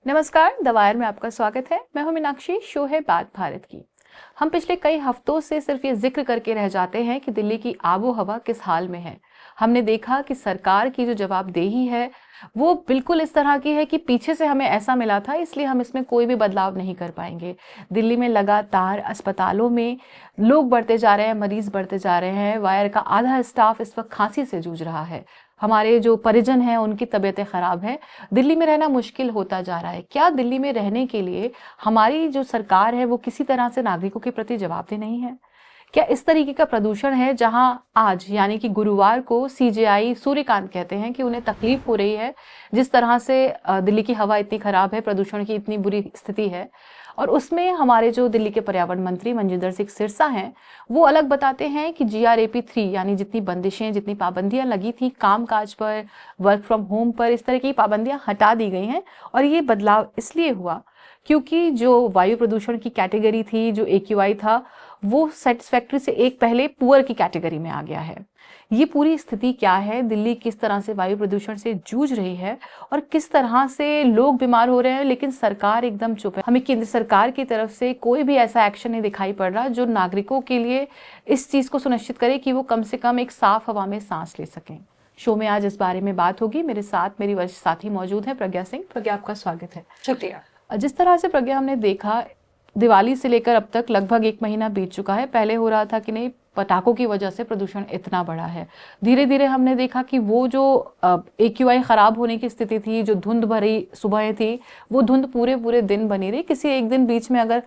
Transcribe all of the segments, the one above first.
नमस्कार, the wire में आपका स्वागत है। मैं हूं मीनाक्षी। शो है बात भारत की। हम पिछले कई हफ्तों से सिर्फ ये जिक्र करके रह जाते हैं कि दिल्ली की आबो हवा किस हाल में है। हमने देखा कि सरकार की जो जवाबदेही है वो बिल्कुल इस तरह की है कि पीछे से हमें ऐसा मिला था, इसलिए हम इसमें कोई भी बदलाव नहीं कर पाएंगे। दिल्ली में लगातार अस्पतालों में लोग बढ़ते जा रहे हैं, मरीज बढ़ते जा रहे हैं। वायर का आधा स्टाफ इस वक्त खांसी से जूझ रहा है। हमारे जो परिजन हैं उनकी तबीयतें खराब हैं। दिल्ली में रहना मुश्किल होता जा रहा है। क्या दिल्ली में रहने के लिए हमारी जो सरकार है वो किसी तरह से नागरिकों के प्रति जवाबदेह नहीं है? क्या इस तरीके का प्रदूषण है जहां आज यानी कि गुरुवार को सीजेआई सूर्यकांत कहते हैं कि उन्हें तकलीफ हो रही है, जिस तरह से दिल्ली की हवा इतनी खराब है, प्रदूषण की इतनी बुरी स्थिति है। और उसमें हमारे जो दिल्ली के पर्यावरण मंत्री मनजिंदर सिंह सिरसा हैं वो अलग बताते हैं कि GRAP 3 यानी जितनी बंदिशें, जितनी पाबंदियां लगी थी काम काज पर, वर्क फ्रॉम होम पर, इस तरह की पाबंदियां हटा दी गई हैं। और ये बदलाव इसलिए हुआ क्योंकि जो वायु प्रदूषण की कैटेगरी थी, जो AQI था, वो सेटिस्फैक्ट्री से एक पहले पुअर की कैटेगरी में आ गया है। ये पूरी स्थिति क्या है, दिल्ली किस तरह से वायु प्रदूषण से जूझ रही है और किस तरह से लोग बीमार हो रहे हैं, लेकिन सरकार एकदम चुप है। हमें केंद्र सरकार की तरफ से कोई भी ऐसा एक्शन नहीं दिखाई पड़ रहा जो नागरिकों के लिए इस चीज को सुनिश्चित करे कि वो कम से कम एक साफ हवा में सांस ले सकें। शो में आज इस बारे में बात होगी। मेरे साथ मेरी वरिष्ठ साथी मौजूद है, प्रज्ञा सिंह। प्रज्ञा, आपका स्वागत है। शुक्रिया। जिस तरह से प्रज्ञा हमने देखा, दिवाली से लेकर अब तक लगभग 1 महीना बीत चुका है। पहले हो रहा था कि नहीं, पटाखों की वजह से प्रदूषण इतना बड़ा है। धीरे धीरे हमने देखा कि वो जो AQI खराब होने की स्थिति थी, जो धुंध भरी सुबहें थी, वो धुंध पूरे पूरे दिन बनी रही। किसी एक दिन बीच में अगर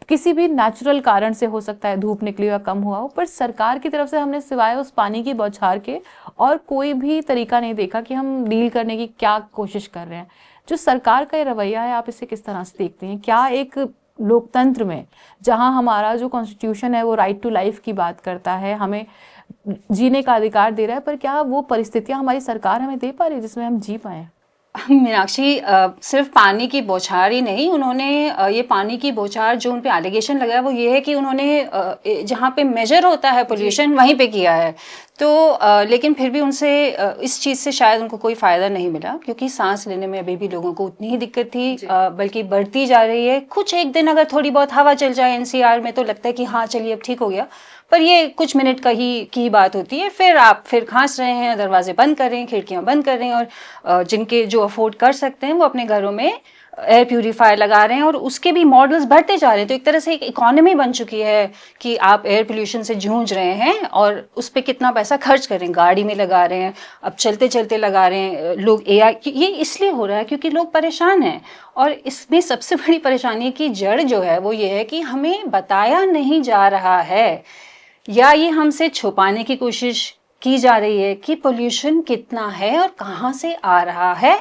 किसी भी नेचुरल कारण से हो सकता है धूप निकली या कम हुआ हो, पर सरकार की तरफ से हमने सिवाय उस पानी की बौछार के और कोई भी तरीका नहीं देखा कि हम डील करने की क्या कोशिश कर रहे हैं। जो सरकार का ये रवैया है, आप इसे किस तरह से देखते हैं? क्या एक लोकतंत्र में जहां हमारा जो कॉन्स्टिट्यूशन है वो राइट टू लाइफ की बात करता है, हमें जीने का अधिकार दे रहा है, पर क्या वो परिस्थितियां हमारी सरकार हमें दे पा रही है जिसमें हम जी पाए? मीनाक्षी, सिर्फ पानी की बौछार ही नहीं, उन्होंने ये पानी की बौछार जो उन पे एलिगेशन लगाया वो ये है कि उन्होंने जहाँ पे मेजर होता है पोल्यूशन वहीं पे किया है। तो लेकिन फिर भी उनसे इस चीज़ से शायद उनको कोई फ़ायदा नहीं मिला, क्योंकि सांस लेने में अभी भी लोगों को उतनी ही दिक्कत थी, बल्कि बढ़ती जा रही है। कुछ एक दिन अगर थोड़ी बहुत हवा चल जाए NCR में तो लगता है कि हाँ चलिए अब ठीक हो गया, पर ये कुछ मिनट की बात होती है। फिर आप फिर खांस रहे हैं, दरवाजे बंद कर रहे हैं, खिड़कियां बंद कर रहे हैं, और जिनके जो अफोर्ड कर सकते हैं वो अपने घरों में एयर प्यूरीफायर लगा रहे हैं, और उसके भी मॉडल्स बढ़ते जा रहे हैं। तो एक तरह से एक इकोनॉमी बन चुकी है कि आप एयर पोल्यूशन से जूझ रहे हैं और उस पर कितना पैसा खर्च करें, गाड़ी में लगा रहे हैं, अब चलते चलते लगा रहे हैं लोग AI। ये इसलिए हो रहा है क्योंकि लोग परेशान हैं, और इसमें सबसे बड़ी परेशानी की जड़ जो है वो ये है कि हमें बताया नहीं जा रहा है, या ये हमसे छुपाने की कोशिश की जा रही है कि पोल्यूशन कितना है और कहाँ से आ रहा है,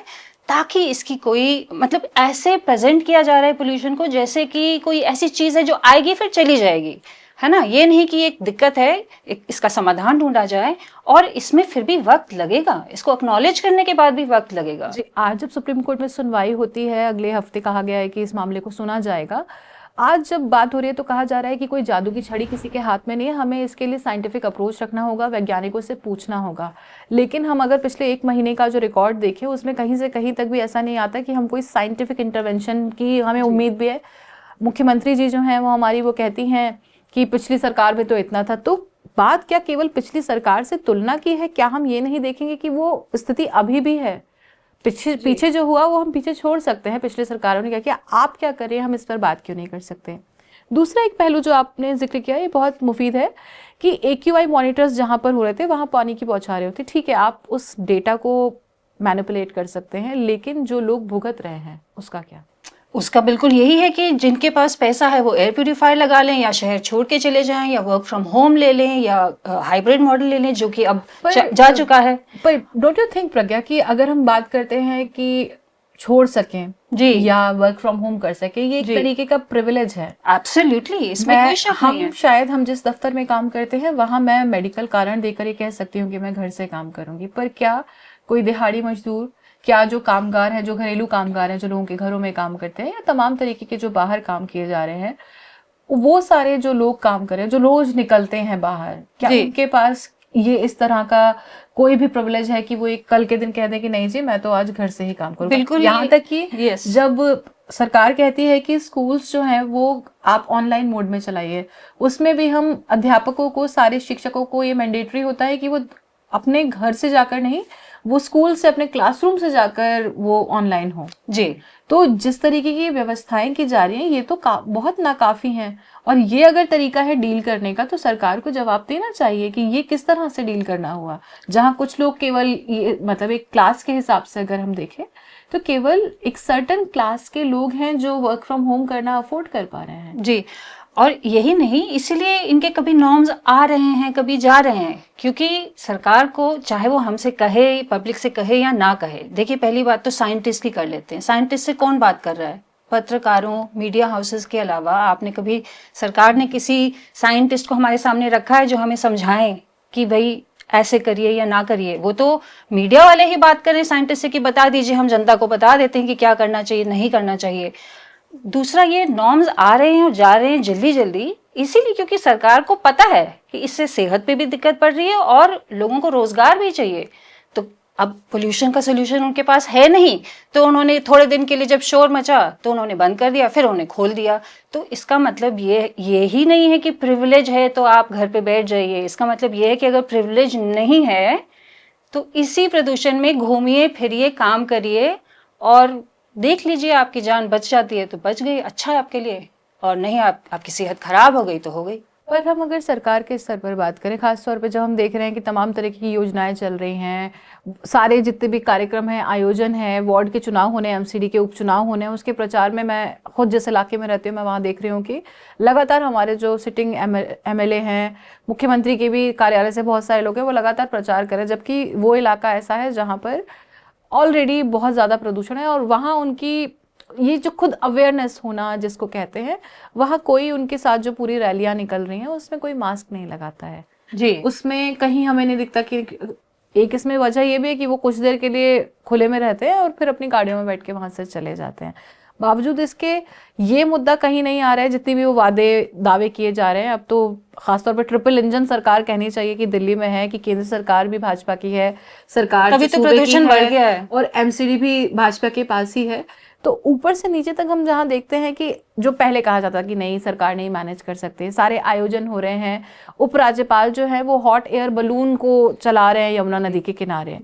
ताकि इसकी कोई मतलब ऐसे प्रेजेंट किया जा रहा है पोल्यूशन को जैसे कि कोई ऐसी चीज़ है जो आएगी फिर चली जाएगी, है ना। ये नहीं कि एक दिक्कत है, इसका समाधान ढूंढा जाए, और इसमें फिर भी वक्त लगेगा, इसको एक्नॉलेज करने के बाद भी वक्त लगेगा। जी, आज जब सुप्रीम कोर्ट में सुनवाई होती है, अगले हफ्ते कहा गया है कि इस मामले को सुना जाएगा। आज जब बात हो रही है तो कहा जा रहा है कि कोई जादू की छड़ी किसी के हाथ में नहीं है, हमें इसके लिए साइंटिफिक अप्रोच रखना होगा, वैज्ञानिकों से पूछना होगा। लेकिन हम अगर पिछले 1 महीने का जो रिकॉर्ड देखें उसमें कहीं से कहीं तक भी ऐसा नहीं आता कि हम कोई साइंटिफिक इंटरवेंशन की हमें उम्मीद भी है। मुख्यमंत्री जी जो हैं वो हमारी वो कहती हैं कि पिछली सरकार में तो इतना था। तो बात क्या केवल पिछली सरकार से तुलना की है? क्या हम ये नहीं देखेंगे कि वो स्थिति अभी भी है? पीछे जो हुआ वो हम पीछे छोड़ सकते हैं, पिछले सरकारों ने क्या किया, आप क्या करें, हम इस पर बात क्यों नहीं कर सकते? दूसरा एक पहलू जो आपने जिक्र किया, ये बहुत मुफीद है कि AQI मॉनिटर्स जहां पर हो रहे थे वहां पानी की बौछारें होती। ठीक है, आप उस डेटा को मैनिपुलेट कर सकते हैं, लेकिन जो लोग भुगत रहे हैं उसका क्या? उसका बिल्कुल यही है कि जिनके पास पैसा है वो एयर प्यूरीफायर लगा लें, या शहर छोड़ के चले जाएं, या वर्क फ्रॉम होम ले लें, या हाइब्रिड मॉडल ले लें, जो कि अब जा चुका है। पर डोंट यू थिंक प्रज्ञा कि अगर हम बात करते हैं कि छोड़ सकें जी, या वर्क फ्रॉम होम कर सके, ये एक तरीके का प्रिविलेज है। एब्सोल्युटली, इसमें कोई शक नहीं है। शायद हम जिस दफ्तर में काम करते हैं वहां मैं मेडिकल कारण देकर ये कह सकती हूँ कि मैं घर से काम करूंगी, पर क्या कोई दिहाड़ी मजदूर, क्या जो कामगार हैं, जो घरेलू कामगार हैं, जो लोगों के घरों में काम करते हैं, या तमाम तरीके के जो बाहर काम किए जा रहे हैं, वो सारे जो लोग काम कर रहे हैं, जो रोज निकलते हैं बाहर, क्या उनके पास ये इस तरह का कोई भी प्रिविलेज है कि वो एक कल के दिन कह दे कि नहीं जी मैं तो आज घर से ही काम करूँ? बिल्कुल, यहाँ तक कि यस, जब सरकार कहती है कि स्कूल्स जो हैं वो आप ऑनलाइन मोड में चलाइए, उसमें भी हम अध्यापकों को, सारे शिक्षकों को ये मैंडेटरी होता है कि वो अपने घर से जाकर नहीं, वो स्कूल से, अपने क्लासरूम से जाकर वो ऑनलाइन हो जी। तो जिस तरीके की व्यवस्थाएं की जा रही हैं ये तो बहुत नाकाफी हैं। और ये अगर तरीका है डील करने का तो सरकार को जवाब देना चाहिए कि ये किस तरह से डील करना हुआ। जहां कुछ लोग केवल ये मतलब एक क्लास के हिसाब से अगर हम देखें तो केवल एक सर्टेन क्लास के लोग हैं जो वर्क फ्रॉम होम करना अफोर्ड कर पा रहे हैं। जी, और यही नहीं, इसीलिए इनके कभी नॉर्म्स आ रहे हैं, कभी जा रहे हैं, क्योंकि सरकार को चाहे वो हमसे कहे, पब्लिक से कहे या ना कहे, देखिए पहली बात तो साइंटिस्ट की कर लेते हैं। साइंटिस्ट से कौन बात कर रहा है? पत्रकारों, मीडिया हाउसेस के अलावा आपने कभी सरकार ने किसी साइंटिस्ट को हमारे सामने रखा है जो हमें समझाएं कि भाई ऐसे करिए या ना करिए? वो तो मीडिया वाले ही बात करें साइंटिस्ट से कि बता दीजिए, हम जनता को बता देते हैं कि क्या करना चाहिए, नहीं करना चाहिए। दूसरा, ये नॉर्म्स आ रहे हैं और जा रहे हैं जल्दी जल्दी, इसीलिए क्योंकि सरकार को पता है कि इससे सेहत पे भी दिक्कत पड़ रही है और लोगों को रोजगार भी चाहिए। तो अब पोल्यूशन का सोल्यूशन उनके पास है नहीं, तो उन्होंने थोड़े दिन के लिए जब शोर मचा तो उन्होंने बंद कर दिया, फिर उन्होंने खोल दिया। तो इसका मतलब ये ही नहीं है कि प्रिविलेज है तो आप घर पे बैठ जाइए। इसका मतलब ये है कि अगर प्रिविलेज नहीं है तो इसी प्रदूषण में घूमिए फिरिए, काम करिए, और देख लीजिए आपकी जान बच जाती है तो बच गई, अच्छा है आपके लिए, और नहीं आपकी सेहत खराब हो गई तो हो गई। पर हम अगर सरकार के स्तर पर बात करें, खासतौर पे जब हम देख रहे हैं कि तमाम तरह की योजनाएं चल रही हैं, सारे जितने भी कार्यक्रम हैं, आयोजन है, वार्ड के चुनाव होने, एमसीडी के उपचुनाव होने, उसके प्रचार में मैं खुद जिस इलाके में रहती हूँ मैं वहाँ देख रही हूँ कि लगातार हमारे जो सिटिंग एमएलए हैं, मुख्यमंत्री के भी कार्यालय से बहुत सारे लोग हैं, वो लगातार प्रचार करें, जबकि वो इलाका ऐसा है जहाँ पर ऑलरेडी बहुत ज़्यादा प्रदूषण है और वहाँ उनकी ये जो खुद अवेयरनेस होना जिसको कहते हैं, वहाँ कोई उनके साथ जो पूरी रैलियां निकल रही हैं उसमें कोई मास्क नहीं लगाता है जी। उसमें कहीं हमें नहीं दिखता कि एक इसमें वजह ये भी है कि वो कुछ देर के लिए खुले में रहते हैं और फिर अपनी गाड़ियों में बैठ के वहां से चले जाते हैं। बावजूद इसके ये मुद्दा कहीं नहीं आ रहा है, जितनी भी वो दावे किए जा रहे हैं। अब तो खासतौर पर ट्रिपल इंजन सरकार कहनी चाहिए कि दिल्ली में है, कि केंद्र सरकार भी भाजपा की है, सरकार तभी तो प्रदूषण बढ़ गया है और एमसीडी भी भाजपा के पास ही है। तो ऊपर से नीचे तक हम जहाँ देखते हैं कि जो पहले कहा जाता कि नहीं सरकार नहीं मैनेज कर सकते, सारे आयोजन हो रहे हैं, उपराज्यपाल जो है वो हॉट एयर बलून को चला रहे हैं यमुना नदी के किनारे,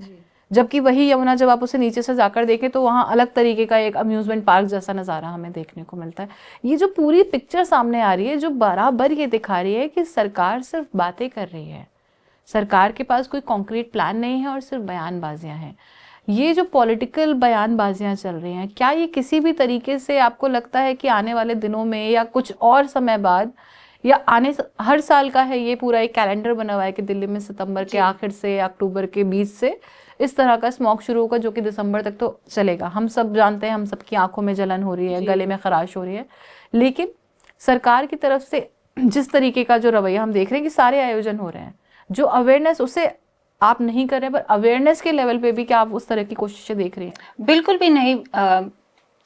जबकि वही यमुना जब आप उसे नीचे से जाकर देखें तो वहाँ अलग तरीके का एक अम्यूजमेंट पार्क जैसा नज़ारा हमें देखने को मिलता है। ये जो पूरी पिक्चर सामने आ रही है जो बराबर ये दिखा रही है कि सरकार सिर्फ बातें कर रही है, सरकार के पास कोई कॉन्क्रीट प्लान नहीं है और सिर्फ बयानबाजियां हैं। ये जो पॉलिटिकल बयानबाजियां चल रही हैं, क्या ये किसी भी तरीके से आपको लगता है कि आने वाले दिनों में या कुछ और समय बाद या हर साल का है ये पूरा एक कैलेंडर बना हुआ है कि दिल्ली में सितंबर के आखिर से अक्टूबर के बीच से इस तरह का स्मॉग शुरू होगा जो कि दिसंबर तक तो चलेगा। हम सब जानते हैं, हम सबकी आंखों में जलन हो रही है, गले में खराश हो रही है, लेकिन सरकार की तरफ से जिस तरीके का जो रवैया हम देख रहे हैं कि सारे आयोजन हो रहे हैं, जो अवेयरनेस उसे आप नहीं कर रहे, पर अवेयरनेस के लेवल पे भी क्या आप उस तरह की कोशिशें देख रही हैं? बिल्कुल भी नहीं।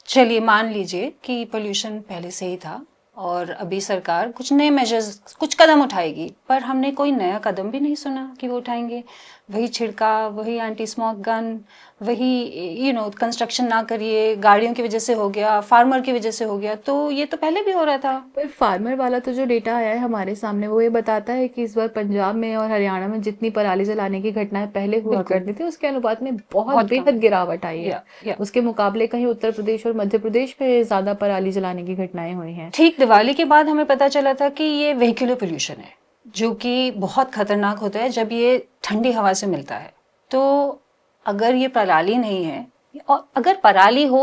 चलिए मान लीजिए कि पोल्यूशन पहले से ही था और अभी सरकार कुछ नए मेजर्स, कुछ कदम उठाएगी, पर हमने कोई नया कदम भी नहीं सुना कि वो उठाएंगे। वही छिड़काव, वही एंटी स्मोक गन, वही कंस्ट्रक्शन ना करिए, गाड़ियों की वजह से हो गया, फार्मर की वजह से हो गया, तो ये तो पहले भी हो रहा था। पर फार्मर वाला तो जो डेटा आया है हमारे सामने वो ये बताता है कि इस बार पंजाब में और हरियाणा में जितनी पराली जलाने की घटनाएं पहले हुआ करती थी उसके अनुपात में बहुत बेहद गिरावट आई है। उसके मुकाबले कहीं उत्तर प्रदेश और मध्य प्रदेश में ज्यादा पराली जलाने की घटनाएं हुई हैं। ठीक दिवाली के बाद हमें पता चला था कि ये व्हीकुलर पोल्यूशन है, जो कि बहुत खतरनाक होता है जब ये ठंडी हवा से मिलता है। तो अगर ये पराली नहीं है, और अगर पराली हो,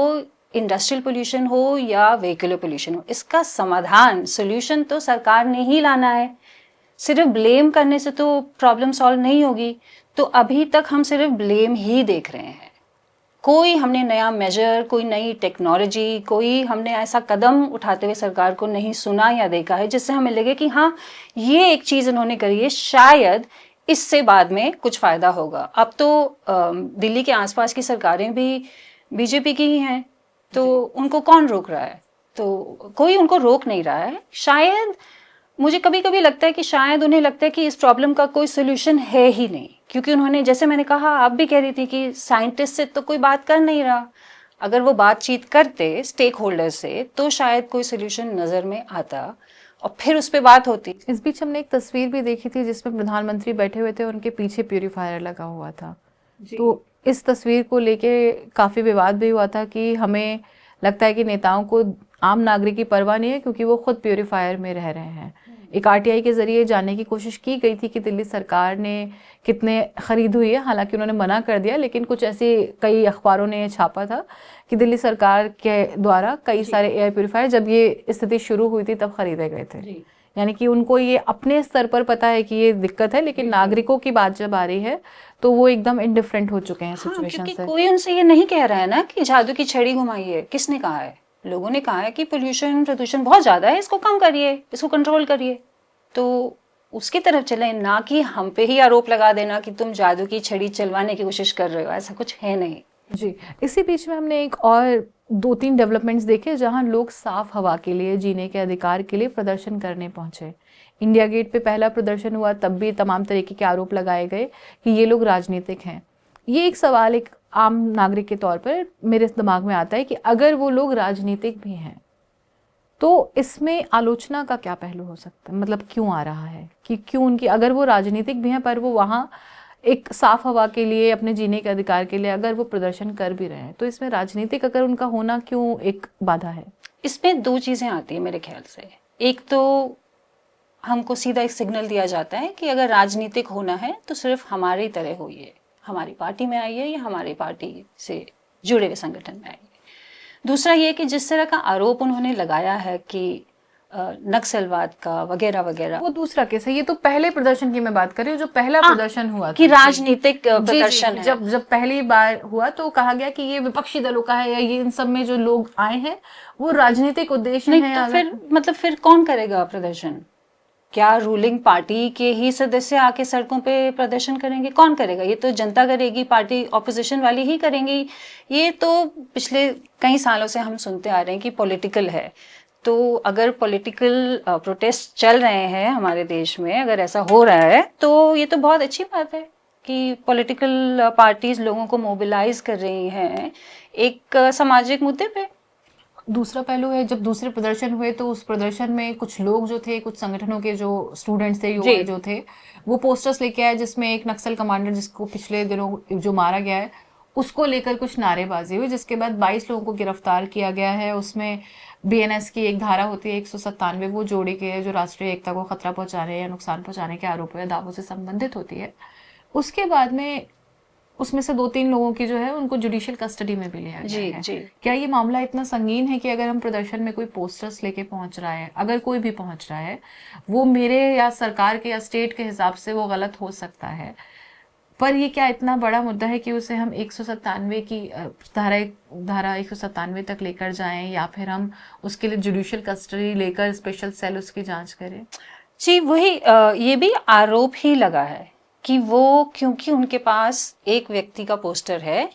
इंडस्ट्रियल पोल्यूशन हो या व्हीकुलर पोल्यूशन हो, इसका समाधान, सोल्यूशन तो सरकार ने ही लाना है। सिर्फ ब्लेम करने से तो प्रॉब्लम सॉल्व नहीं होगी। तो अभी तक हम सिर्फ ब्लेम ही देख रहे हैं, कोई हमने नया मेजर, कोई नई टेक्नोलॉजी, कोई हमने ऐसा कदम उठाते हुए सरकार को नहीं सुना या देखा है जिससे हमें लगे कि हाँ ये एक चीज़ इन्होंने करी है, शायद इससे बाद में कुछ फ़ायदा होगा। अब तो दिल्ली के आसपास की सरकारें भी बीजेपी की ही हैं, तो उनको कौन रोक रहा है? तो कोई उनको रोक नहीं रहा है। शायद मुझे कभी कभी लगता है कि शायद उन्हें लगता है कि इस प्रॉब्लम का कोई सोल्यूशन है ही नहीं, क्योंकि उन्होंने, जैसे मैंने कहा, आप भी कह रही थी कि साइंटिस्ट से तो कोई बात कर नहीं रहा। अगर वो बातचीत करते स्टेक होल्डर से तो शायद कोई सोल्यूशन नजर में आता और फिर उस पर बात होती। इस बीच हमने एक तस्वीर भी देखी थी जिसमें प्रधानमंत्री बैठे हुए थे, उनके पीछे प्यूरीफायर लगा हुआ था। तो इस तस्वीर को लेके काफी विवाद भी हुआ था कि हमें लगता है कि नेताओं को आम नागरिक की परवाह नहीं है क्योंकि वो खुद प्यूरीफायर में रह रहे हैं। एक आरटीआई के जरिए जानने की कोशिश की गई थी कि दिल्ली सरकार ने कितने खरीद हुई है, हालांकि उन्होंने मना कर दिया, लेकिन कुछ ऐसी कई अखबारों ने छापा था कि दिल्ली सरकार के द्वारा कई सारे एयर प्यूरीफायर जब ये स्थिति शुरू हुई थी तब खरीदे गए थे। यानी कि उनको ये अपने स्तर पर पता है कि ये दिक्कत है, लेकिन नागरिकों की बात जब आ रही है तो वो एकदम इंडिफरेंट हो चुके हैं सिचुएशन से। कोई उनसे ये नहीं कह रहा है ना कि जादू की छड़ी घुमाइए। किसने कहा है? लोगों ने कहा है कि पोल्यूशन प्रदूषण बहुत ज्यादा है, इसको कम करिए, इसको कंट्रोल करिए। तो उसकी तरफ चले, ना कि हम पे ही आरोप लगा देना कि तुम जादू की छड़ी चलवाने की कोशिश कर रहे हो। ऐसा कुछ है नहीं जी। इसी बीच में हमने एक और 2-3 डेवलपमेंट्स देखे जहां लोग साफ हवा के लिए, जीने के अधिकार के लिए प्रदर्शन करने पहुंचे। इंडिया गेट पे पहला प्रदर्शन हुआ, तब भी तमाम तरीके के आरोप लगाए गए कि ये लोग राजनीतिक हैं। ये एक सवाल एक आम नागरिक के तौर पर मेरे दिमाग में आता है कि अगर वो लोग राजनीतिक भी हैं तो इसमें आलोचना का क्या पहलू हो सकता है? मतलब क्यों आ रहा है कि क्यों उनकी, अगर वो राजनीतिक भी हैं पर वो वहाँ एक साफ हवा के लिए, अपने जीने के अधिकार के लिए अगर वो प्रदर्शन कर भी रहे हैं, तो इसमें राजनीतिक अगर उनका होना क्यों एक बाधा है? इसमें दो चीजें आती है मेरे ख्याल से। एक तो हमको सीधा एक सिग्नल दिया जाता है कि अगर राजनीतिक होना है तो सिर्फ हमारी तरह होइए, हमारी पार्टी में आइए या हमारी पार्टी से जुड़े हुए संगठन में आइए। दूसरा ये कि जिस तरह का आरोप उन्होंने लगाया है कि नक्सलवाद का वगैरह वगैरह, वो दूसरा केस है। ये तो पहले प्रदर्शन की मैं बात कर रही हूँ, जो पहला प्रदर्शन हुआ कि राजनीतिक प्रदर्शन है। जब पहली बार हुआ तो कहा गया कि ये विपक्षी दलों का है या ये इन सब में जो लोग आए हैं वो राजनीतिक उद्देश्य नहीं, है। तो फिर मतलब फिर कौन करेगा प्रदर्शन? क्या रूलिंग पार्टी के ही सदस्य आके सड़कों पे प्रदर्शन करेंगे? कौन करेगा? ये तो जनता करेगी, पार्टी ऑपोजिशन वाली ही करेंगी। ये तो पिछले कई सालों से हम सुनते आ रहे हैं कि पॉलिटिकल है। तो अगर पॉलिटिकल प्रोटेस्ट चल रहे हैं हमारे देश में, अगर ऐसा हो रहा है तो ये तो बहुत अच्छी बात है कि पॉलिटिकल पार्टीज लोगों को मोबिलाइज कर रही हैं एक सामाजिक मुद्दे पे। दूसरा पहलू है, जब दूसरे प्रदर्शन हुए तो उस प्रदर्शन में कुछ लोग जो थे, कुछ संगठनों के जो स्टूडेंट्स थे, युवा जो थे, वो पोस्टर्स लेके आए जिसमें एक नक्सल कमांडर जिसको पिछले दिनों जो मारा गया है उसको लेकर कुछ नारेबाजी हुई, जिसके बाद 22 लोगों को गिरफ्तार किया गया है। उसमें बीएनएस की एक धारा होती है 197, वो जोड़ी गई है जो राष्ट्रीय एकता को खतरा पहुंचाने या नुकसान पहुंचाने के आरोपों या दावों से संबंधित होती है। उसके बाद में उसमें से 2-3 लोगों की जो है उनको जुडिशियल कस्टडी में भी लिया गया है। जी। क्या ये मामला इतना संगीन है कि अगर हम प्रदर्शन में कोई पोस्टर्स लेके पहुंच रहा है, अगर कोई भी पहुंच रहा है, वो मेरे या सरकार के या स्टेट के हिसाब से वो गलत हो सकता है, पर ये क्या इतना बड़ा मुद्दा है कि उसे हम 197 की धारा 197 तक लेकर जाएं या फिर हम उसके लिए जुडिशियल कस्टडी लेकर स्पेशल सेल उसकी जांच करें? जी, वही ये भी आरोप ही लगा है कि वो, क्योंकि उनके पास एक व्यक्ति का पोस्टर है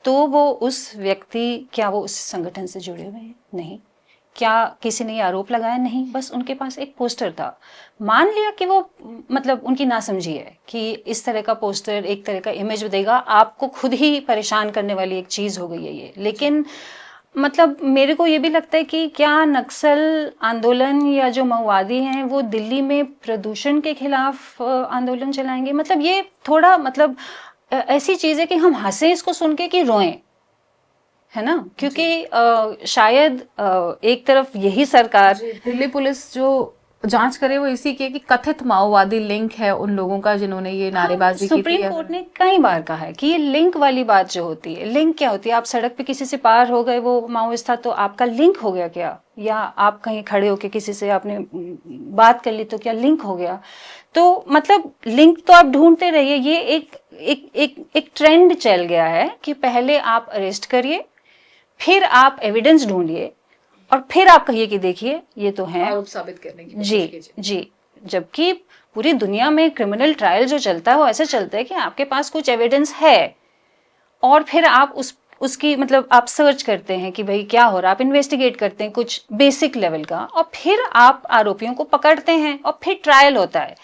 तो वो उस व्यक्ति, क्या वो उस संगठन से जुड़े हुए हैं? नहीं। क्या किसी ने आरोप लगाया? नहीं, बस उनके पास एक पोस्टर था। मान लिया कि वो मतलब उनकी नासमझी है कि इस तरह का पोस्टर एक तरह का इमेज देगा, आपको खुद ही परेशान करने वाली एक चीज हो गई है ये। लेकिन मतलब मेरे को ये भी लगता है कि क्या नक्सल आंदोलन या जो माओवादी हैं वो दिल्ली में प्रदूषण के खिलाफ आंदोलन चलाएंगे? मतलब ये थोड़ा मतलब ऐसी चीज है कि हम हंसे इसको सुन के कि रोएं, है ना? क्योंकि शायद एक तरफ यही सरकार, दिल्ली पुलिस जो जांच करे वो इसी की है कि कथित माओवादी लिंक है उन लोगों का जिन्होंने ये नारेबाजी की थी। सुप्रीम कोर्ट ने कई बार कहा है कि ये लिंक वाली बात जो होती है, लिंक क्या होती है? आप सड़क पे किसी से पार हो गए, वो माओवादी था, तो आपका लिंक हो गया क्या? या आप कहीं खड़े होके किसी से आपने बात कर ली तो क्या लिंक हो गया? तो मतलब लिंक तो आप ढूंढते रहिए। ये एक ट्रेंड चल गया है कि पहले आप अरेस्ट करिए, फिर आप एविडेंस ढूंढिए और फिर आप कहिए कि देखिए ये तो है, आरोप साबित करने की जी। जबकि पूरी दुनिया में क्रिमिनल ट्रायल जो चलता है वो ऐसे चलता है कि आपके पास कुछ एविडेंस है और फिर आप उसकी मतलब आप सर्च करते हैं कि भाई क्या हो रहा है, आप इन्वेस्टिगेट करते हैं कुछ बेसिक लेवल का, और फिर आप आरोपियों को पकड़ते हैं और फिर ट्रायल होता है।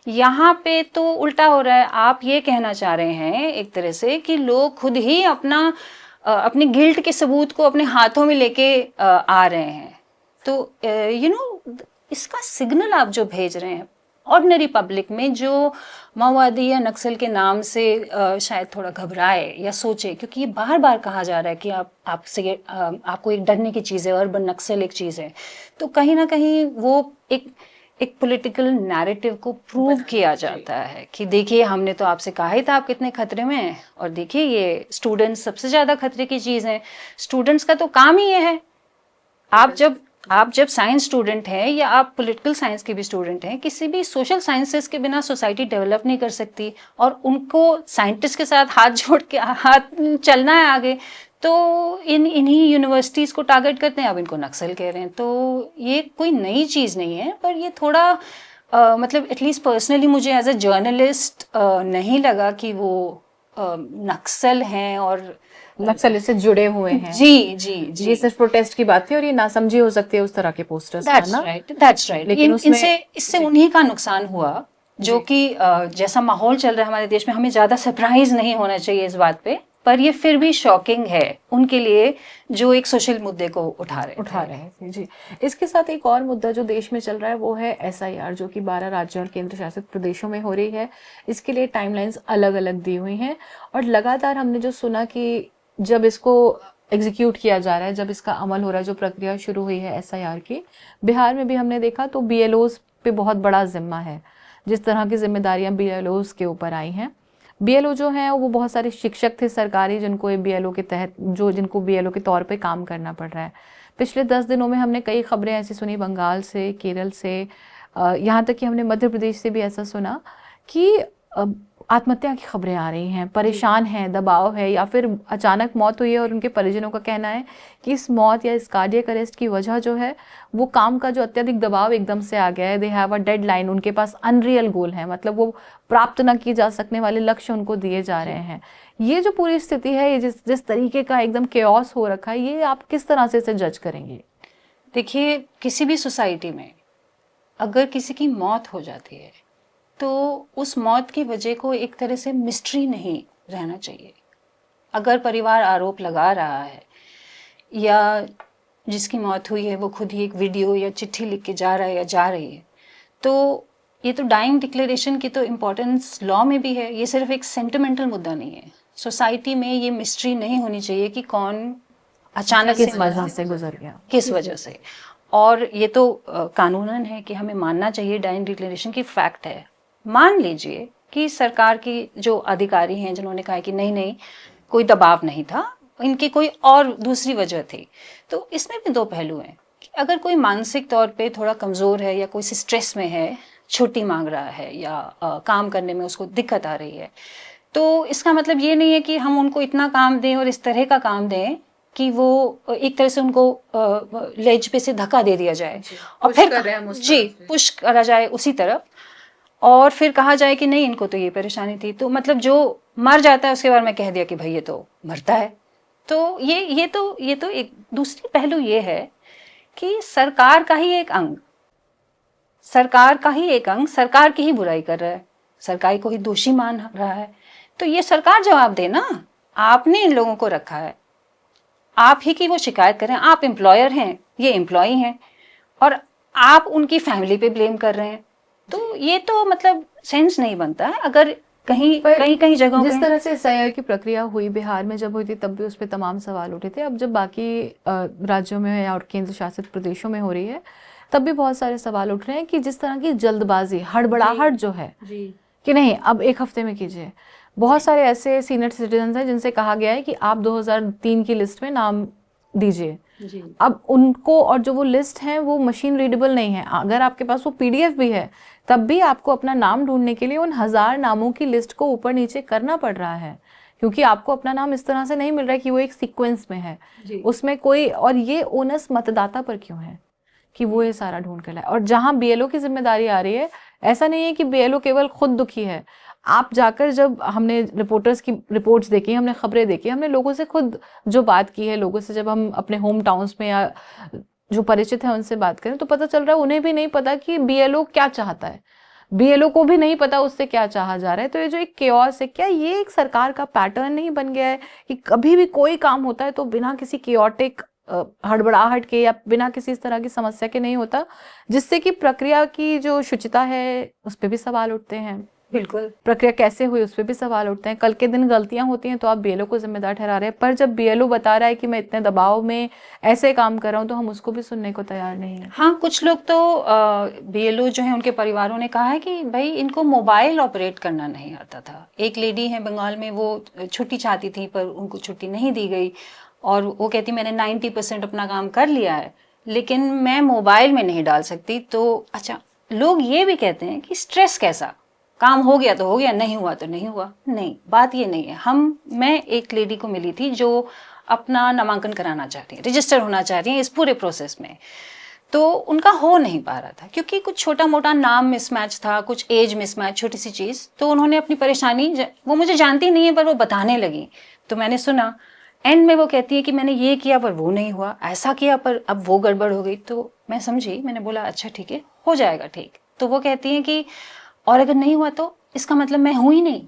यहाँ पे तो उल्टा हो रहा है। आप ये कहना चाह रहे हैं एक तरह से कि लोग खुद ही अपनी गिल्ट के सबूत को अपने हाथों में लेके आ रहे हैं। तो इसका सिग्नल आप जो भेज रहे हैं ऑर्डिनरी पब्लिक में, जो माओवादी या नक्सल के नाम से शायद थोड़ा घबराए या सोचे, क्योंकि ये बार बार कहा जा रहा है कि आपको एक डरने की चीज़ है, अर्बन नक्सल एक चीज़ है, तो कहीं ना कहीं वो एक पॉलिटिकल नैरेटिव को प्रूव किया जाता है कि देखिए हमने तो आपसे कहा ही था आप कितने खतरे में हैं, और देखिए ये स्टूडेंट्स सबसे ज़्यादा खतरे की चीज़ है। स्टूडेंट्स का तो काम ही ये है। आप जब साइंस स्टूडेंट हैं या आप पॉलिटिकल साइंस के भी स्टूडेंट हैं, किसी भी सोशल साइंसेस के बिना सोसाइटी डेवलप नहीं कर सकती, और उनको साइंटिस्ट के साथ हाथ चलना है आगे, तो इन्हीं यूनिवर्सिटीज़ को टारगेट करते हैं। अब इनको नक्सल कह रहे हैं, तो ये कोई नई चीज़ नहीं है, पर ये थोड़ा मतलब एटलीस्ट पर्सनली मुझे एज अ जर्नलिस्ट नहीं लगा कि वो नक्सल हैं और नक्सल से जुड़े हुए हैं। जी जी जी, ये सिर्फ प्रोटेस्ट की बात थी और ये नासमझी हो सकती है उस तरह के पोस्टर्स का ना। That's right. लेकिन इससे उन्हीं का नुकसान हुआ जो कि जैसा माहौल चल रहा है हमारे देश में, हमें ज्यादा सरप्राइज नहीं होना चाहिए इस बात पे, पर ये फिर भी शॉकिंग है उनके लिए जो एक सोशल मुद्दे को उठा रहे हैं। जी। इसके साथ एक और मुद्दा जो देश में चल रहा है वो है SIR, जो कि 12 राज्यों और केंद्र शासित प्रदेशों में हो रही है। इसके लिए टाइमलाइंस अलग अलग दी हुई हैं, और लगातार हमने जो सुना कि जब इसको एग्जीक्यूट किया जा रहा है, जब इसका अमल हो रहा है, जो प्रक्रिया शुरू हुई है SIR की, बिहार में भी हमने देखा तो BLOs पे बहुत बड़ा जिम्मा है। जिस तरह की जिम्मेदारियां BLOs के ऊपर आई हैं, BLO जो हैं वो बहुत सारे शिक्षक थे सरकारी, जिनको BLO के तहत जिनको BLO के तौर पे काम करना पड़ रहा है। पिछले 10 दिनों में हमने कई खबरें ऐसी सुनी, बंगाल से, केरल से, यहाँ तक कि हमने मध्य प्रदेश से भी ऐसा सुना कि आत्महत्या की खबरें आ रही हैं, परेशान हैं, दबाव है, या फिर अचानक मौत हुई है और उनके परिजनों का कहना है कि इस मौत या इस कार्डियक अरेस्ट की वजह जो है वो काम का जो अत्यधिक दबाव एकदम से आ गया है। दे हैव अ डेडलाइन, उनके पास अनरियल गोल है, मतलब वो प्राप्त न किए जा सकने वाले लक्ष्य उनको दिए जा रहे हैं। ये जो पूरी स्थिति है, ये जिस तरीके का एकदम केओस हो रखा है, ये आप किस तरह से इसे जज करेंगे? देखिए, किसी भी सोसाइटी में अगर किसी की मौत हो जाती है तो उस मौत की वजह को एक तरह से मिस्ट्री नहीं रहना चाहिए। अगर परिवार आरोप लगा रहा है या जिसकी मौत हुई है वो खुद ही एक वीडियो या चिट्ठी लिख के जा रहा है या जा रही है, तो ये तो डाइंग डिक्लेरेशन की तो इम्पोर्टेंस लॉ में भी है। ये सिर्फ एक सेंटिमेंटल मुद्दा नहीं है। सोसाइटी में ये मिस्ट्री नहीं होनी चाहिए कि कौन अचानक किस वजह से गुजर गया, किस वजह से। और ये तो कानूनन है कि हमें मानना चाहिए, डाइंग डिक्लेरेशन की फैक्ट है। मान लीजिए कि सरकार की जो अधिकारी हैं जिन्होंने कहा कि नहीं कोई दबाव नहीं था, इनकी कोई और दूसरी वजह थी, तो इसमें भी दो पहलू हैं कि अगर कोई मानसिक तौर पे थोड़ा कमज़ोर है या कोई स्ट्रेस में है, छुट्टी मांग रहा है या काम करने में उसको दिक्कत आ रही है, तो इसका मतलब ये नहीं है कि हम उनको इतना काम दें और इस तरह का काम दें कि वो एक तरह से उनको लेज पे से धक्का दे दिया जाए और फिर पुश करा जाए उसी तरफ, और फिर कहा जाए कि नहीं इनको तो ये परेशानी थी, तो मतलब जो मर जाता है उसके बारे में कह दिया कि भाई ये तो मरता है। तो ये तो एक दूसरी पहलू ये है कि सरकार का ही एक अंग सरकार की ही बुराई कर रहा है, सरकार को ही दोषी मान रहा है। तो ये सरकार जवाब दे ना, आपने इन लोगों को रखा है, आप ही की वो शिकायत करें। आप एम्प्लॉयर हैं, ये एम्प्लॉई हैं, और आप उनकी फैमिली पे ब्लेम कर रहे हैं, तो ये तो मतलब सेंस नहीं बनता है। अगर कहीं जगहों जिस तरह से SIR की प्रक्रिया हुई बिहार में जब हुई थी, तब भी उस पर तमाम सवाल उठे थे। अब जब बाकी राज्यों में और केंद्र शासित प्रदेशों में हो रही है, तब भी बहुत सारे सवाल उठ रहे हैं कि जिस तरह की जल्दबाजी, हड़बड़ाहट जो है कि नहीं अब 1 हफ्ते में कीजिए। बहुत सारे ऐसे सीनियर सिटीजन हैं जिनसे कहा गया है कि आप 2003 की लिस्ट में नाम दीजिए। अब उनको, और जो वो लिस्ट है वो मशीन रीडेबल नहीं है, अगर आपके पास वो PDF भी है तब भी आपको अपना नाम ढूंढने के लिए उन 1000 नामों की लिस्ट को ऊपर नीचे करना पड़ रहा है, क्योंकि आपको अपना नाम इस तरह से नहीं मिल रहा है कि वो एक सीक्वेंस में है उसमें कोई। और ये ओनस मतदाता पर क्यों है कि वो ये सारा ढूंढ कर लाए? और जहां BLO की जिम्मेदारी आ रही है, ऐसा नहीं है कि BLO केवल खुद दुखी है, आप जाकर, जब हमने रिपोर्टर्स की रिपोर्ट्स देखी, हमने खबरें देखी, हमने लोगों से खुद जो बात की है, लोगों से जब हम अपने होम टाउन्स में या जो परिचित है उनसे बात करें, तो पता चल रहा है उन्हें भी नहीं पता कि बीएलओ क्या चाहता है, बीएलओ को भी नहीं पता उससे क्या चाहा जा रहा है। तो ये जो एक केओस है, क्या ये एक सरकार का पैटर्न नहीं बन गया है कि कभी भी कोई काम होता है तो बिना किसी केओटिक हड़बड़ाहट के या बिना किसी इस तरह की समस्या के नहीं होता, जिससे कि प्रक्रिया की जो शुचिता है उस पर भी सवाल उठते हैं, बिल्कुल प्रक्रिया कैसे हुई उस पर भी सवाल उठते हैं। कल के दिन गलतियां होती हैं तो आप बीएलओ को जिम्मेदार ठहरा रहे हैं, पर जब बीएलओ बता रहा है कि मैं इतने दबाव में ऐसे काम कर रहा हूं, तो हम उसको भी सुनने को तैयार नहीं है। हाँ, कुछ लोग तो बीएलओ जो है उनके परिवारों ने कहा है कि भाई इनको मोबाइल ऑपरेट करना नहीं आता था। एक लेडी है बंगाल में, वो छुट्टी चाहती थी पर उनको छुट्टी नहीं दी गई, और वो कहती मैंने 90% अपना काम कर लिया है लेकिन मैं मोबाइल में नहीं डाल सकती। तो अच्छा, लोग ये भी कहते हैं कि स्ट्रेस कैसा, काम हो गया तो हो गया, नहीं हुआ तो नहीं हुआ। नहीं, बात ये नहीं है। मैं एक लेडी को मिली थी जो अपना नामांकन कराना चाह रही है, रजिस्टर होना चाह रही है इस पूरे प्रोसेस में, तो उनका हो नहीं पा रहा था क्योंकि कुछ छोटा मोटा नाम मिसमैच था, कुछ एज मिसमैच, छोटी सी चीज़। तो उन्होंने अपनी परेशानी, वो मुझे जानती नहीं है पर वो बताने लगी, तो मैंने सुना। एंड में वो कहती है कि मैंने ये किया पर वो नहीं हुआ, ऐसा किया पर अब वो गड़बड़ हो गई। तो मैं समझी, मैंने बोला अच्छा ठीक है, हो जाएगा ठीक। तो वो कहती है कि और अगर नहीं हुआ तो इसका मतलब मैं हूं ही नहीं।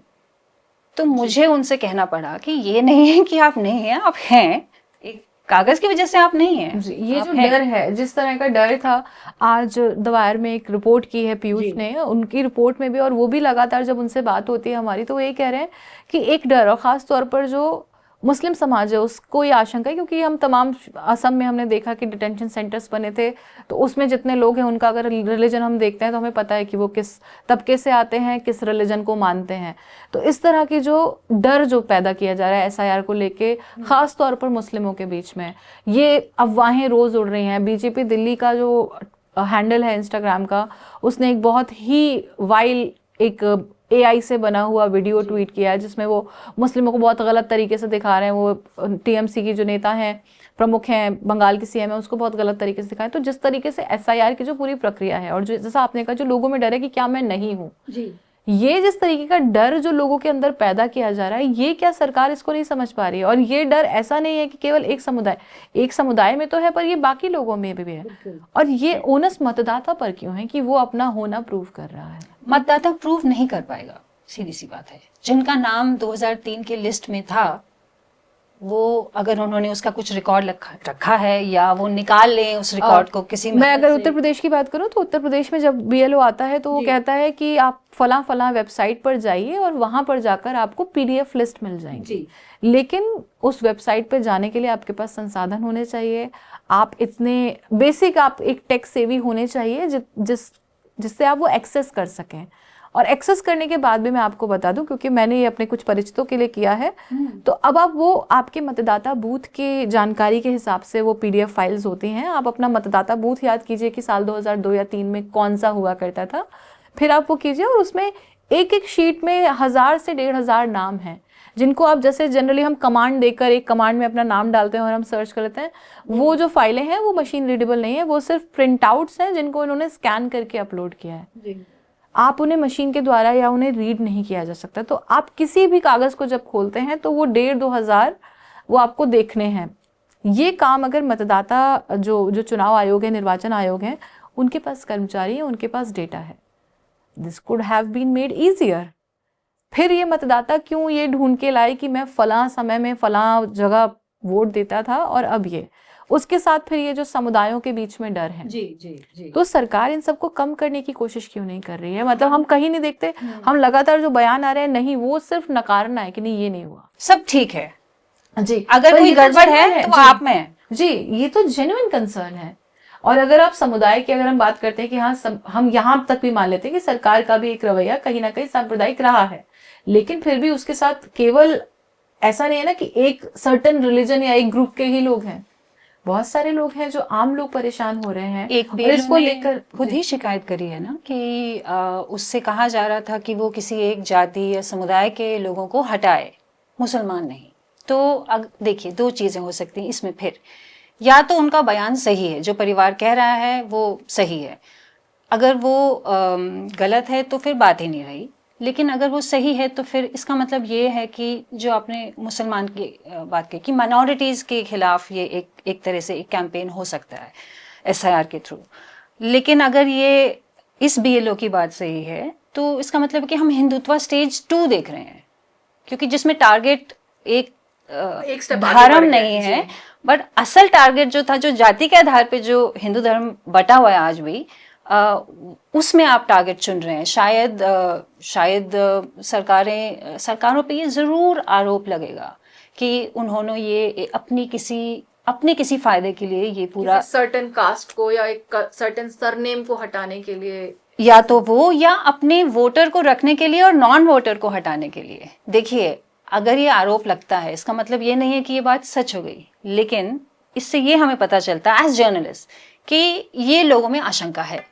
तो मुझे उनसे कहना पड़ा कि ये नहीं है कि आप नहीं हैं, आप हैं, एक कागज की वजह से आप नहीं हैं। ये जो डर है, जिस तरह का डर था, आज द वायर में एक रिपोर्ट की है पीयूष ने, उनकी रिपोर्ट में भी, और वो भी लगातार जब उनसे बात होती है हमारी, तो वो ये कह रहे हैं कि एक डर, और खास तौर पर जो मुस्लिम समाज है उसको ये आशंका है, क्योंकि हम तमाम असम में हमने देखा कि डिटेंशन सेंटर्स बने थे, तो उसमें जितने लोग हैं उनका अगर रिलीजन हम देखते हैं तो हमें पता है कि वो किस तबके से आते हैं, किस रिलीजन को मानते हैं। तो इस तरह की जो डर जो पैदा किया जा रहा है एसआईआर को लेके, खास तौर पर मुस्लिमों के बीच में, ये अफवाहें रोज उड़ रही हैं। बीजेपी दिल्ली का जो हैंडल है इंस्टाग्राम का, उसने एक बहुत ही वाइल एक एआई से बना हुआ वीडियो ट्वीट किया है, जिसमें वो मुस्लिमों को बहुत गलत तरीके से दिखा रहे हैं। वो टीएमसी की जो नेता हैं, प्रमुख हैं, बंगाल की सीएम है, उसको बहुत गलत तरीके से दिखाएं। तो जिस तरीके से एसआईआर की जो पूरी प्रक्रिया है, और जो जैसा आपने कहा, जो लोगों में डर है कि क्या मैं नहीं हूँ, ये जिस तरीके का डर जो लोगों के अंदर पैदा किया जा रहा है, ये क्या सरकार इसको नहीं समझ पा रही है? और ये डर ऐसा नहीं है कि केवल एक समुदाय में तो है, पर ये बाकी लोगों में भी है। और ये ओनस मतदाता पर क्यों है कि वो अपना होना प्रूव कर रहा है? मतदाता प्रूव नहीं कर पाएगा, सीधी सी बात है। जिनका नाम 2003 के लिस्ट में था, वो अगर उन्होंने उसका कुछ रिकॉर्ड रखा है या वो निकाल लें उस रिकॉर्ड को किसी, मैं अगर उत्तर प्रदेश की बात करूं तो उत्तर प्रदेश में जब बीएलओ आता है तो वो कहता है कि आप फला फला वेबसाइट पर जाइए और वहां पर जाकर आपको पीडीएफ लिस्ट मिल जाएगी। लेकिन उस वेबसाइट पर जाने के लिए आपके पास संसाधन होने चाहिए, आप इतने बेसिक, आप एक टेक सेवी होने चाहिए जिससे आप वो एक्सेस कर सकें। और एक्सेस करने के बाद भी मैं आपको बता दूं, क्योंकि मैंने ये अपने कुछ परिचितों के लिए किया है, तो अब आप वो आपके मतदाता बूथ की जानकारी के हिसाब से वो पीडीएफ फाइल्स होती हैं। आप अपना मतदाता बूथ याद कीजिए कि साल 2002 या 3 में कौन सा हुआ करता था, फिर आप वो कीजिए, और उसमें एक एक शीट में 1000 से 1500 नाम हैं, जिनको आप, जैसे जनरली हम कमांड देकर एक कमांड में अपना नाम डालते हैं और हम सर्च कर लेते हैं, वो जो फाइलें हैं वो मशीन रीडेबल नहीं है, वो सिर्फ प्रिंट आउट्स हैं जिनको इन्होंने स्कैन करके अपलोड किया है। आप उन्हें मशीन के द्वारा या उन्हें रीड नहीं किया जा सकता। तो आप किसी भी कागज को जब खोलते हैं तो वो 1,500-2,000 वो आपको देखने हैं। ये काम अगर मतदाता जो चुनाव आयोग है, निर्वाचन आयोग है, उनके पास कर्मचारी है, उनके पास डेटा है, this could have been made easier. फिर ये मतदाता क्यों ये ढूंढ के लाए कि मैं फला समय में फला जगह वोट देता था, और अब ये उसके साथ फिर ये जो समुदायों के बीच में डर है। जी। तो सरकार इन सबको कम करने की कोशिश क्यों नहीं कर रही है? मतलब हम कहीं नहीं देखते, हम लगातार जो बयान आ रहे हैं, नहीं, वो सिर्फ नकारना है कि नहीं ये नहीं हुआ, सब ठीक है जी, अगर कोई गड़बड़ है तो आप में है। जी, ये तो जेन्युइन कंसर्न है। और अगर आप समुदाय की अगर हम बात करते हैं कि हाँ, हम यहाँ तक भी मान लेते हैं कि सरकार का भी एक रवैया कहीं ना कहीं सांप्रदायिक रहा है, लेकिन फिर भी उसके साथ केवल ऐसा नहीं है ना कि एक सर्टेन रिलीजन या एक ग्रुप के ही लोग हैं, बहुत सारे लोग हैं जो आम लोग परेशान हो रहे हैं। एक और इसको लेकर खुद ही शिकायत करी है ना कि उससे कहा जा रहा था कि वो किसी एक जाति या समुदाय के लोगों को हटाए, मुसलमान नहीं। तो देखिए, दो चीजें हो सकती हैं इसमें। फिर या तो उनका बयान सही है, जो परिवार कह रहा है वो सही है, अगर वो गलत है तो फिर बात ही नहीं रही। लेकिन अगर वो सही है तो फिर इसका मतलब ये है कि जो आपने मुसलमान की बात की कि माइनॉरिटीज़ के खिलाफ ये एक तरह से एक कैंपेन हो सकता है SIR के थ्रू। लेकिन अगर ये इस BLO की बात सही है तो इसका मतलब कि हम हिंदुत्व स्टेज 2 देख रहे हैं, क्योंकि जिसमें टारगेट एक धर्म नहीं है, बट असल टारगेट जो था, जो जाति के आधार पे जो हिंदू धर्म बटा हुआ है आज भी, उसमें आप टारगेट चुन रहे हैं। शायद सरकारों पे ये जरूर आरोप लगेगा कि उन्होंने ये अपने किसी फायदे के लिए ये पूरा सर्टेन कास्ट को या एक सर्टेन सरनेम को हटाने के लिए, या तो वो या अपने वोटर को रखने के लिए और नॉन वोटर को हटाने के लिए। देखिए, अगर ये आरोप लगता है इसका मतलब ये नहीं है कि ये बात सच हो गई, लेकिन इससे ये हमें पता चलता है एज जर्नलिस्ट कि ये लोगों में आशंका है,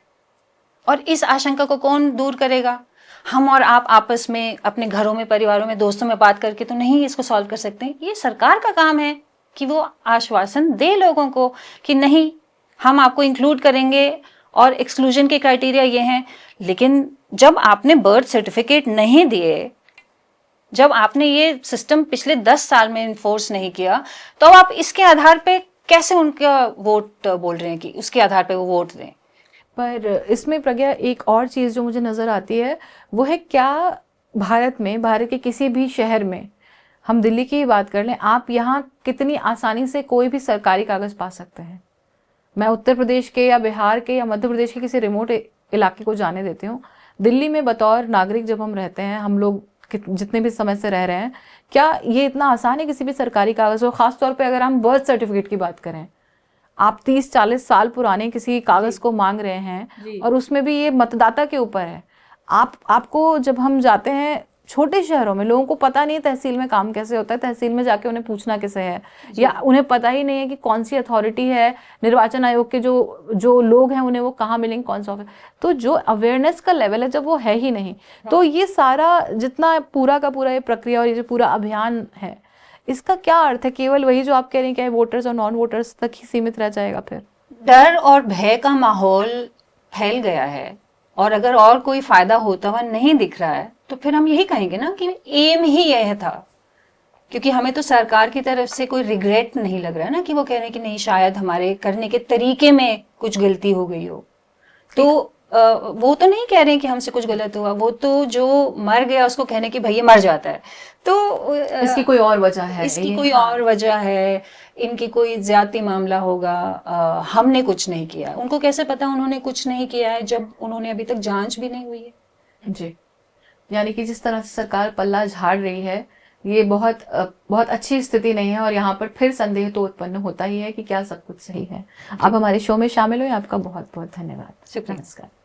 और इस आशंका को कौन दूर करेगा? हम और आप आपस में, अपने घरों में, परिवारों में, दोस्तों में बात करके तो नहीं इसको सॉल्व कर सकते। ये सरकार का काम है कि वो आश्वासन दे लोगों को कि नहीं, हम आपको इंक्लूड करेंगे और एक्सक्लूजन के क्राइटेरिया ये हैं। लेकिन जब आपने बर्थ सर्टिफिकेट नहीं दिए, जब आपने ये सिस्टम पिछले 10 साल में इन्फोर्स नहीं किया, तो आप इसके आधार पे कैसे उनका वोट बोल रहे हैं कि उसके आधार पे वो वोट दें? पर इसमें प्रज्ञा एक और चीज़ जो मुझे नज़र आती है वो है, क्या भारत के किसी भी शहर में, हम दिल्ली की ही बात कर लें, आप यहाँ कितनी आसानी से कोई भी सरकारी कागज़ पा सकते हैं? मैं उत्तर प्रदेश के या बिहार के या मध्य प्रदेश के किसी रिमोट इलाके को जाने देती हूँ। दिल्ली में बतौर नागरिक जब हम रहते हैं, हम लोग जितने भी समय से रह रहे हैं, क्या ये इतना आसान है किसी भी सरकारी कागज़ को? ख़ासतौर पे अगर हम बर्थ सर्टिफिकेट की बात करें, आप 30-40 साल पुराने किसी कागज़ को मांग रहे हैं, और उसमें भी ये मतदाता के ऊपर है। आपको जब हम जाते हैं छोटे शहरों में, लोगों को पता नहीं है तहसील में काम कैसे होता है, तहसील में जाके उन्हें पूछना कैसे है, या उन्हें पता ही नहीं है कि कौन सी अथॉरिटी है, निर्वाचन आयोग के जो लोग हैं उन्हें वो कहाँ मिलेंगे, कौन सा ऑफिस। तो जो अवेयरनेस का लेवल है, जब वो है ही नहीं, तो ये सारा जितना पूरा का पूरा ये प्रक्रिया और ये जो पूरा अभियान है, इसका क्या अर्थ है? केवल वही जो आप कह रहे हैं कि वोटर्स और नॉन वोटर्स तक ही सीमित रह जाएगा? फिर डर और भय का माहौल फैल गया है, और अगर और कोई फायदा होता हुआ नहीं दिख रहा है तो फिर हम यही कहेंगे ना कि एम ही यह था। क्योंकि हमें तो सरकार की तरफ से कोई रिग्रेट नहीं लग रहा है ना कि वो कह रहे हैं कि नहीं, शायद हमारे करने के तरीके में कुछ गलती हो गई हो। तो वो तो नहीं कह रहे हैं कि हमसे कुछ गलत हुआ, वो तो जो मर गया उसको कहने कि भैया मर जाता है, तो इसकी कोई और वजह है, इसकी कोई और वजह है, इनकी कोई ज्यादती मामला होगा, हमने कुछ नहीं किया। उनको कैसे पता उन्होंने कुछ नहीं किया है जब उन्होंने अभी तक जांच भी नहीं हुई है? जी, यानी कि जिस तरह से सरकार पल्ला झाड़ रही है, ये बहुत अच्छी स्थिति नहीं है, और यहाँ पर फिर संदेह तो उत्पन्न होता ही है कि क्या सब कुछ सही है। आप हमारे शो में शामिल हुए, आपका बहुत बहुत धन्यवाद। शुक्रिया। नमस्कार।